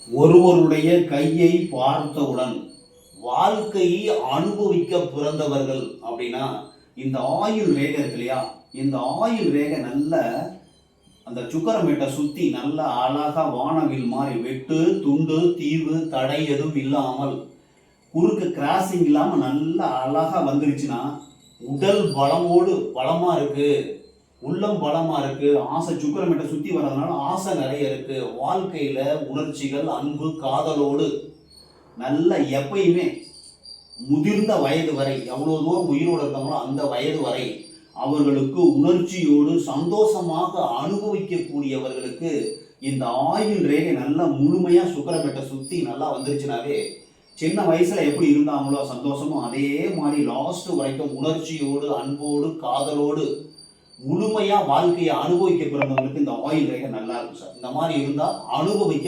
ஒருவருடைய கையை பார்த்தவுடன் வாழ்க்கையை அனுபவிக்க பிறந்தவர்கள் அப்படின்னா இந்த ஆயுள் ரேகை இருக்கு இல்லையா, இந்த ஆயுள் ரேகை நல்ல அந்த சுக்கரமேட்டை சுத்தி நல்ல அழகா வானவில் மாதிரி வெட்டு துண்டு தீவு தடை எதுவும் இல்லாமல் குறுக்கு கிராசிங் இல்லாம நல்ல அழகா வந்துருச்சுன்னா உடல் பலமோடு பலமா இருக்கு, உள்ளம் பலமா இருக்கு, ஆசை சுக்கரமேட்டை சுத்தி வர்றதுனால ஆசை நிறைய இருக்கு, வாழ்க்கையில உணர்ச்சிகள் அன்பு காதலோடு நல்ல எப்பயுமே முதிர்ந்த வயது வரை எவ்வளவு தூரம் உயிரோடு இருக்காங்களோ அந்த வயது வரை அவர்களுக்கு உணர்ச்சியோடு சந்தோஷமாக அனுபவிக்கக்கூடியவர்களுக்கு இந்த ஆயுள் ரேகை நல்லா முழுமையா சுக்கரமேட்டை சுத்தி நல்லா வந்துருச்சுனாவே சின்ன வயசுல எப்படி இருந்தாங்களோ சந்தோஷமும் அதே மாதிரி லாஸ்ட் வரைக்கும் உணர்ச்சியோடு அன்போடு காதலோடு முழுமையா வாழ்க்கையை அனுபவிக்க பிறந்தவங்களுக்கு இந்த ஆயுள் ரேகை நல்லா இருக்கும் சார். இந்த மாதிரி இருந்தா அனுபவிக்க